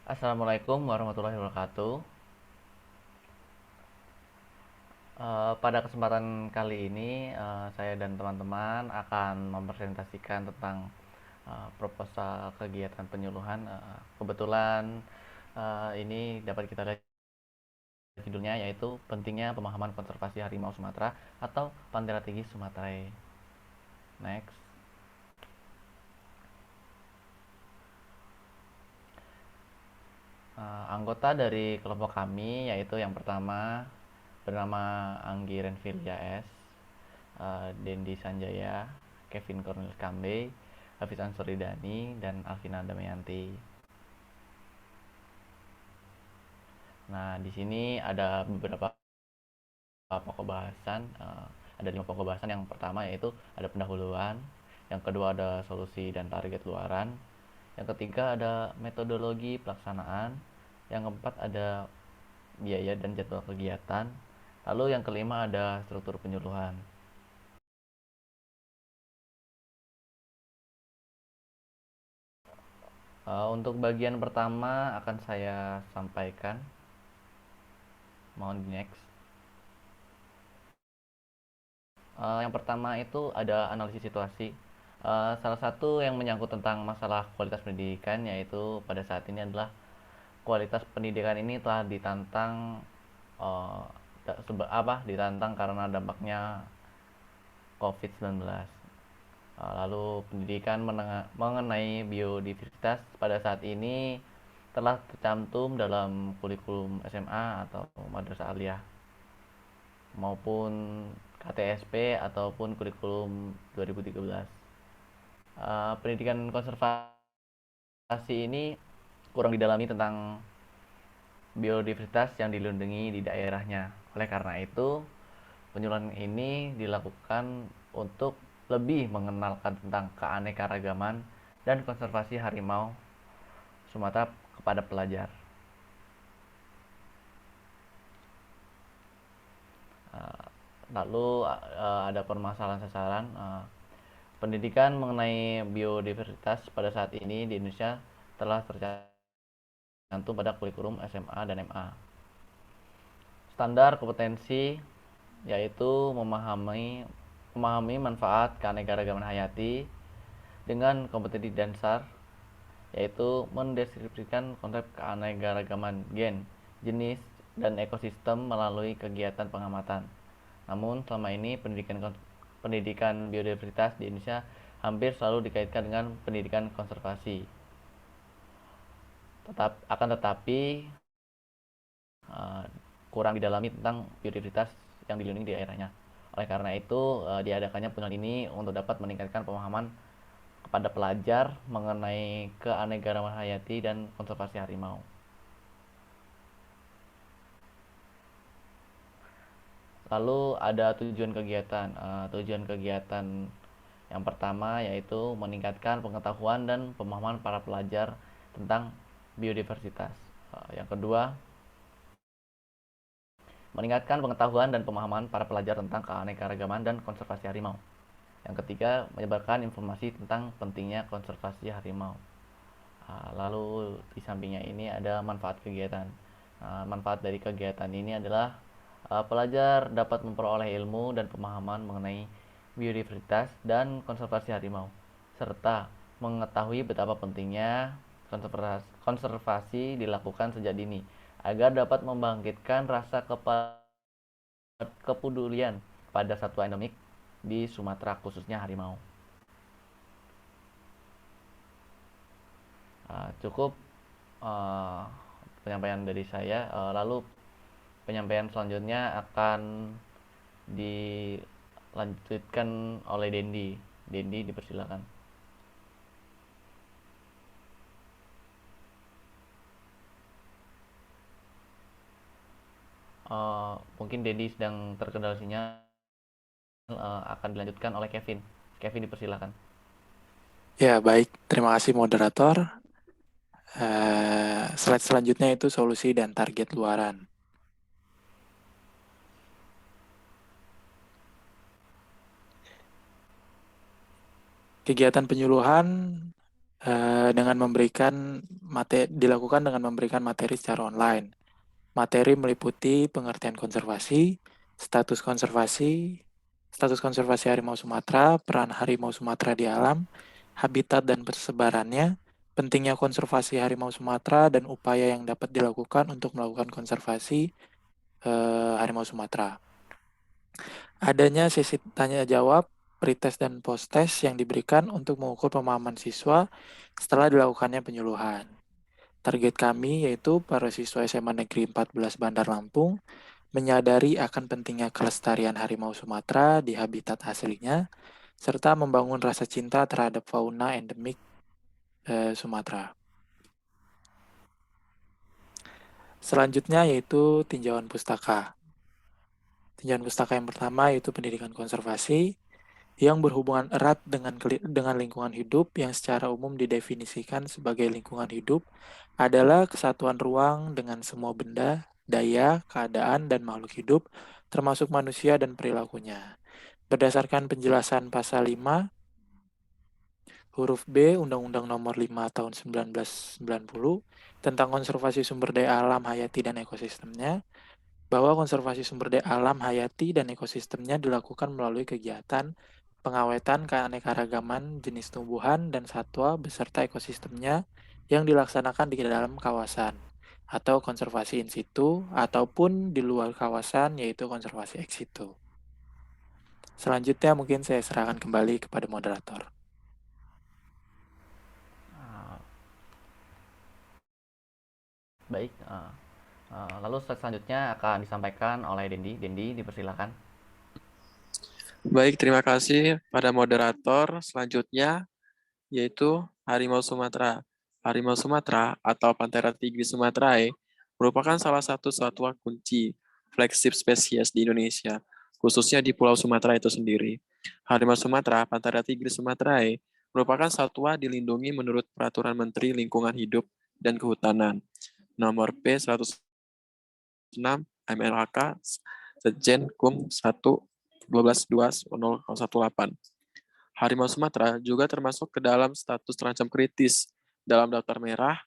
Assalamualaikum warahmatullahi wabarakatuh. Pada kesempatan kali ini, saya dan teman-teman akan mempresentasikan tentang proposal kegiatan penyuluhan. Kebetulan ini dapat kita lihat judulnya, yaitu pentingnya pemahaman konservasi harimau Sumatera atau Panthera tigris sumatrae. Next. Anggota dari kelompok kami yaitu yang pertama bernama Anggi Renfilia S, Dendi Sanjaya, Kevin Cornelis Kambe, Hafiz Ansoridani, dan Alvina Damayanti. Nah, di sini ada beberapa pokok bahasan. Ada 5 pokok bahasan. Yang pertama yaitu ada pendahuluan, yang kedua ada solusi dan target luaran, yang ketiga ada metodologi pelaksanaan, yang keempat ada biaya dan jadwal kegiatan, lalu yang kelima ada struktur penyuluhan. Untuk bagian pertama akan saya sampaikan. Mohon di next. Yang pertama itu ada analisis situasi. Salah satu yang menyangkut tentang masalah kualitas pendidikan, yaitu pada saat ini adalah kualitas pendidikan ini telah ditantang, uh, ditantang karena dampaknya COVID-19. Lalu pendidikan mengenai biodiversitas pada saat ini telah tercantum dalam kurikulum SMA atau madrasah aliyah maupun KTSP ataupun kurikulum 2013. Pendidikan konservasi ini kurang didalami tentang biodiversitas yang dilindungi di daerahnya. Oleh karena itu, penyuluhan ini dilakukan untuk lebih mengenalkan tentang keanekaragaman dan konservasi harimau Sumatera kepada pelajar. Lalu ada permasalahan sasaran. Pendidikan mengenai biodiversitas pada saat ini di Indonesia telah tercantum pada kurikulum SMA dan MA. Standar kompetensi yaitu memahami manfaat keanekaragaman hayati dengan kompetensi dasar, yaitu mendeskripsikan konsep keanekaragaman gen, jenis, dan ekosistem melalui kegiatan pengamatan. Namun selama ini pendidikan biodiversitas di Indonesia hampir selalu dikaitkan dengan pendidikan konservasi. Akan tetapi uh, kurang didalami tentang biodiversitas yang dilindungi di daerahnya. Oleh karena itu, diadakannya penyuluhan ini untuk dapat meningkatkan pemahaman kepada pelajar mengenai keanekaragaman hayati dan konservasi harimau. Lalu ada tujuan kegiatan. Tujuan kegiatan yang pertama yaitu meningkatkan pengetahuan dan pemahaman para pelajar tentang biodiversitas. Yang kedua, meningkatkan pengetahuan dan pemahaman para pelajar tentang keanekaragaman dan konservasi harimau. Yang ketiga, menyebarkan informasi tentang pentingnya konservasi harimau. Lalu di sampingnya ini ada manfaat kegiatan. Manfaat dari kegiatan ini adalah pelajar dapat memperoleh ilmu dan pemahaman mengenai biodiversitas dan konservasi harimau, serta mengetahui betapa pentingnya konservasi dilakukan sejak dini agar dapat membangkitkan rasa kepedulian pada satwa endemik di Sumatera, khususnya harimau. Cukup uh, penyampaian dari saya. Lalu penyampaian selanjutnya akan dilanjutkan oleh Dendi. Dendi, dipersilakan. Mungkin Dendi sedang terkendala sinyal. Akan dilanjutkan oleh Kevin. Kevin, dipersilakan. Ya, baik. Terima kasih moderator. Slide selanjutnya itu solusi dan target luaran. Kegiatan penyuluhan dilakukan dengan memberikan materi secara online. Materi meliputi pengertian konservasi, status konservasi, status konservasi harimau Sumatera, peran harimau Sumatera di alam, habitat dan persebarannya, pentingnya konservasi harimau Sumatera, dan upaya yang dapat dilakukan untuk melakukan konservasi harimau Sumatera. Adanya sesi tanya jawab, pretest dan post-test yang diberikan untuk mengukur pemahaman siswa setelah dilakukannya penyuluhan. Target kami yaitu para siswa SMA Negeri 14 Bandar Lampung menyadari akan pentingnya kelestarian harimau Sumatera di habitat aslinya, serta membangun rasa cinta terhadap fauna endemik Sumatera. Selanjutnya yaitu tinjauan pustaka. Tinjauan pustaka yang pertama yaitu pendidikan konservasi, yang berhubungan erat dengan lingkungan hidup yang secara umum didefinisikan sebagai lingkungan hidup adalah kesatuan ruang dengan semua benda, daya, keadaan, dan makhluk hidup, termasuk manusia dan perilakunya. Berdasarkan penjelasan pasal 5, huruf B, Undang-Undang Nomor 5 Tahun 1990 tentang konservasi sumber daya alam hayati dan ekosistemnya, bahwa konservasi sumber daya alam hayati dan ekosistemnya dilakukan melalui kegiatan pengawetan keanekaragaman jenis tumbuhan dan satwa beserta ekosistemnya yang dilaksanakan di dalam kawasan atau konservasi in situ ataupun di luar kawasan yaitu konservasi ex situ. Selanjutnya mungkin saya serahkan kembali kepada moderator. Baik, lalu selanjutnya akan disampaikan oleh Dendi. Dendi, dipersilakan. Baik, terima kasih pada moderator. Selanjutnya yaitu harimau Sumatera. Harimau Sumatera atau Panthera tigris sumatrae merupakan salah satu satwa kunci flagship spesies di Indonesia, khususnya di Pulau Sumatera itu sendiri. Harimau Sumatera, Panthera tigris sumatrae, merupakan satwa dilindungi menurut Peraturan Menteri Lingkungan Hidup dan Kehutanan Nomor P106 MLHK Sekjen Kum 1/12/2018. Harimau Sumatera juga termasuk ke dalam status terancam kritis dalam daftar merah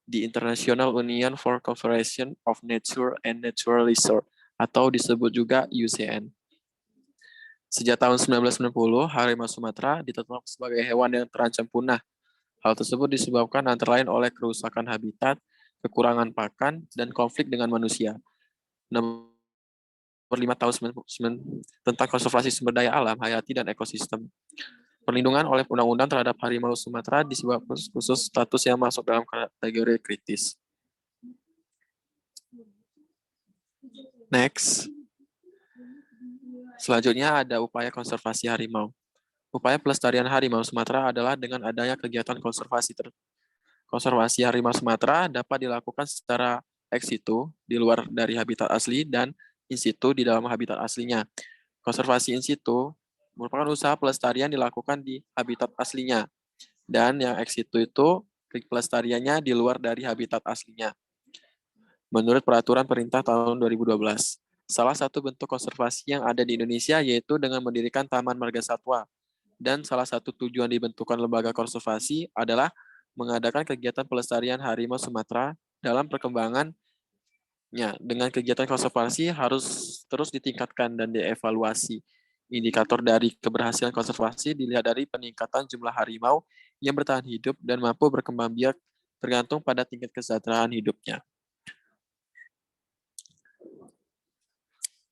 di International Union for Conservation of Nature and Natural Resources atau disebut juga IUCN. Sejak tahun 1990, harimau Sumatera ditetapkan sebagai hewan yang terancam punah. Hal tersebut disebabkan antara lain oleh kerusakan habitat, kekurangan pakan, dan konflik dengan manusia. Nomor 5 tahun 99 tentang konservasi sumber daya alam, hayati, dan ekosistem. Perlindungan oleh undang-undang terhadap harimau Sumatera disebabkan khusus status yang masuk dalam kategori kritis. Next. Selanjutnya ada upaya konservasi harimau. Upaya pelestarian harimau Sumatera adalah dengan adanya kegiatan konservasi harimau Sumatera dapat dilakukan secara ex situ di luar dari habitat asli dan in situ di dalam habitat aslinya. Konservasi in situ merupakan usaha pelestarian dilakukan di habitat aslinya, dan yang ex situ itu pelestariannya di luar dari habitat aslinya. Menurut Peraturan Perintah tahun 2012, salah satu bentuk konservasi yang ada di Indonesia yaitu dengan mendirikan Taman Marga Satwa, dan salah satu tujuan dibentukkan lembaga konservasi adalah mengadakan kegiatan pelestarian harimau Sumatera dalam perkembangannya. Dengan kegiatan konservasi harus terus ditingkatkan dan dievaluasi. Indikator dari keberhasilan konservasi dilihat dari peningkatan jumlah harimau yang bertahan hidup dan mampu berkembang biak tergantung pada tingkat kesejahteraan hidupnya.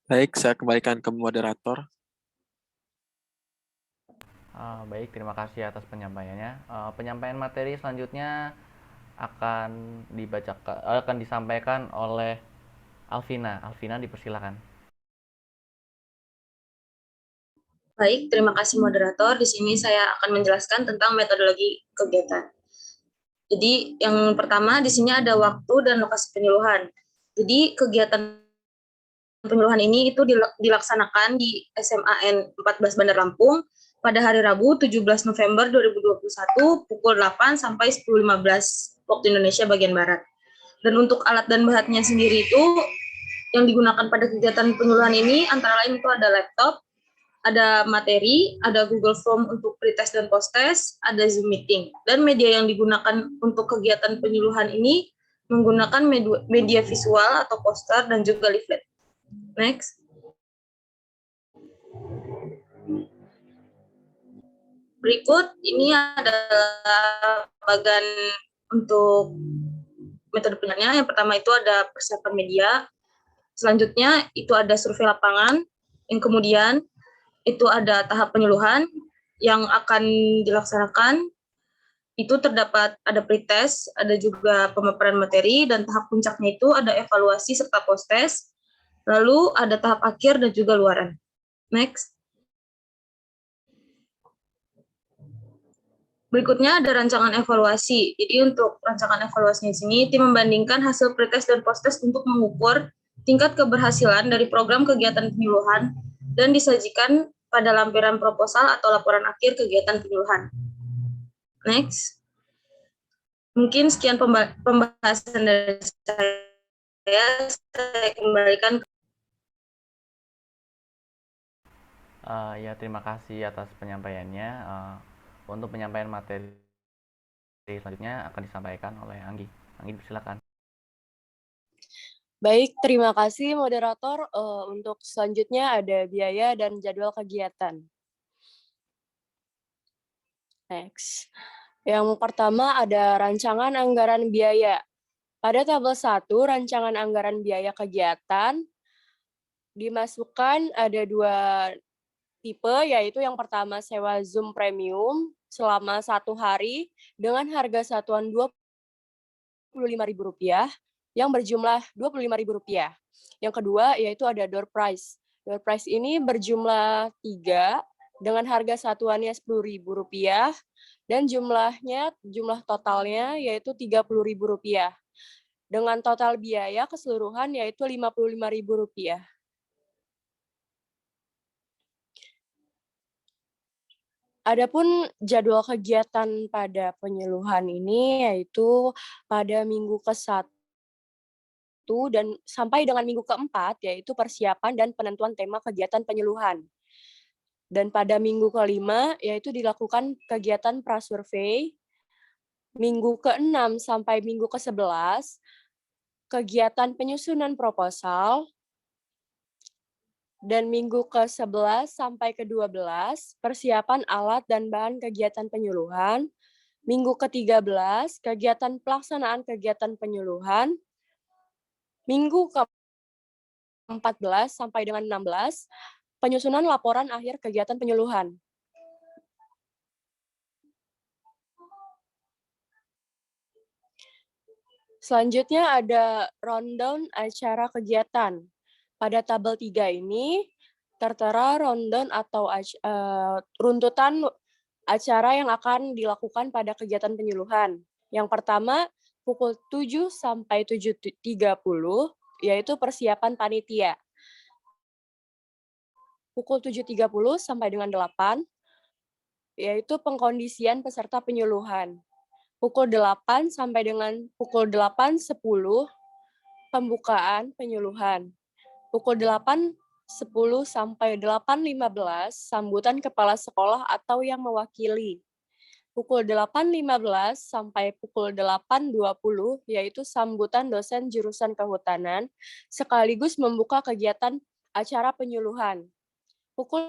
Baik, saya kembalikan ke moderator. Baik, terima kasih atas penyampaiannya. Penyampaian materi selanjutnya akan disampaikan oleh Alvina. Alvina, dipersilakan. Baik, terima kasih moderator. Di sini saya akan menjelaskan tentang metodologi kegiatan. Jadi yang pertama di sini ada waktu dan lokasi penyuluhan. Jadi kegiatan penyuluhan ini itu dilaksanakan di SMAN 14 Bandar Lampung pada hari Rabu 17 November 2021 pukul 8 sampai 10.15 waktu Indonesia bagian Barat. Dan untuk alat dan bahannya sendiri itu yang digunakan pada kegiatan penyuluhan ini antara lain itu ada laptop, ada materi, ada Google Form untuk pretest dan posttest, ada Zoom meeting. Dan media yang digunakan untuk kegiatan penyuluhan ini menggunakan media visual atau poster dan juga leaflet. Next. Berikut ini adalah bagian untuk metode penilaiannya. Yang pertama itu ada persiapan media. Selanjutnya itu ada survei lapangan. Yang kemudian itu ada tahap penyuluhan yang akan dilaksanakan. Itu terdapat ada pretest, ada juga pemaparan materi, dan tahap puncaknya itu ada evaluasi serta post-test. Lalu ada tahap akhir dan juga luaran. Next. Berikutnya ada rancangan evaluasi. Jadi untuk rancangan evaluasinya di sini, tim membandingkan hasil pretest dan post-test untuk mengukur tingkat keberhasilan dari program kegiatan penyuluhan dan disajikan pada lampiran proposal atau laporan akhir kegiatan penyuluhan. Next. Mungkin sekian pembahasan dari saya kembalikan. Ya, terima kasih atas penyampaiannya. Untuk penyampaian materi selanjutnya akan disampaikan oleh Anggi. Anggi, silakan. Baik, terima kasih moderator. Untuk selanjutnya ada biaya dan jadwal kegiatan. Next. Yang pertama ada rancangan anggaran biaya. Pada tabel 1, rancangan anggaran biaya kegiatan dimasukkan ada 2 tipe, yaitu yang pertama sewa Zoom Premium selama 1 hari dengan harga satuan Rp25.000 yang berjumlah Rp25.000. Yang kedua yaitu ada door prize. Door prize ini berjumlah 3 dengan harga satuannya Rp10.000 dan jumlah totalnya yaitu Rp30.000 dengan total biaya keseluruhan yaitu Rp55.000. Adapun jadwal kegiatan pada penyuluhan ini yaitu pada minggu ke-1 dan sampai dengan minggu ke-4 yaitu persiapan dan penentuan tema kegiatan penyuluhan. Dan pada minggu ke-5 yaitu dilakukan kegiatan prasurvei. Minggu ke-6 sampai minggu ke-11 kegiatan penyusunan proposal. Dan minggu ke-11 sampai ke-12, persiapan alat dan bahan kegiatan penyuluhan. Minggu ke-13, kegiatan pelaksanaan kegiatan penyuluhan. Minggu ke-14 sampai dengan 16, penyusunan laporan akhir kegiatan penyuluhan. Selanjutnya ada rundown acara kegiatan. Pada tabel 3 ini tertera rundown atau runtutan acara yang akan dilakukan pada kegiatan penyuluhan. Yang pertama, pukul 7 sampai 7.30, yaitu persiapan panitia. Pukul 7.30 sampai dengan 8, yaitu pengkondisian peserta penyuluhan. Pukul 8 sampai dengan pukul 8.10, pembukaan penyuluhan. Pukul 8.10 sampai 8.15, sambutan kepala sekolah atau yang mewakili. Pukul 8.15 sampai pukul 8.20, yaitu sambutan dosen jurusan kehutanan, sekaligus membuka kegiatan acara penyuluhan. Pukul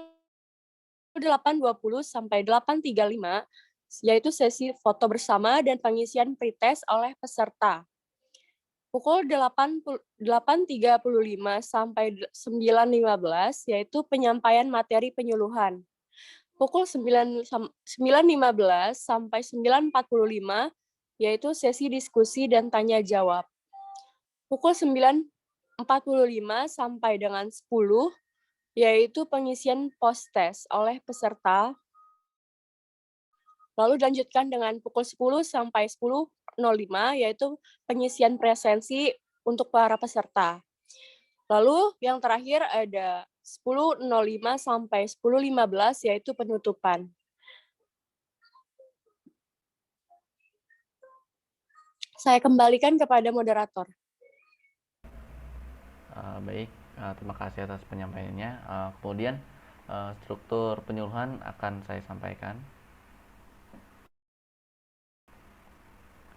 8.20 sampai 8.35, yaitu sesi foto bersama dan pengisian pretest oleh peserta. Pukul 8.35 sampai 9.15, yaitu penyampaian materi penyuluhan. Pukul 9.15 sampai 9.45, yaitu sesi diskusi dan tanya jawab. Pukul 9.45 sampai dengan 10, yaitu pengisian post-test oleh peserta. Lalu dilanjutkan dengan pukul 10 sampai 10.05, yaitu pengisian presensi untuk para peserta. Lalu yang terakhir ada 10.05 sampai 10.15, yaitu penutupan. Saya kembalikan kepada moderator. Baik, terima kasih atas penyampaiannya. Kemudian Struktur penyuluhan akan saya sampaikan.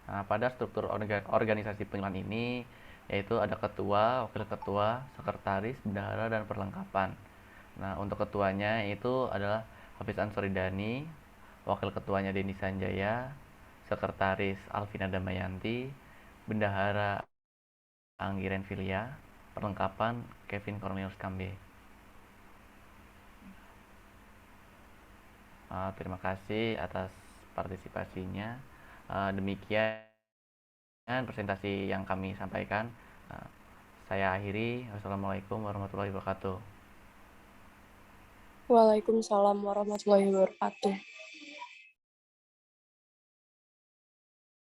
Nah, pada struktur organisasi penyuluhan ini, yaitu ada ketua, wakil ketua, sekretaris, bendahara, dan perlengkapan. Nah, untuk ketuanya itu adalah Hafiz Ansoridani, wakil ketuanya Denny Sanjaya, sekretaris Alvina Damayanti, bendahara Anggi Renfilia, perlengkapan Kevin Cornelius Kambe. Terima kasih atas partisipasinya. Demikian presentasi yang kami sampaikan. Saya akhiri. Wassalamualaikum warahmatullahi wabarakatuh. Waalaikumsalam warahmatullahi wabarakatuh.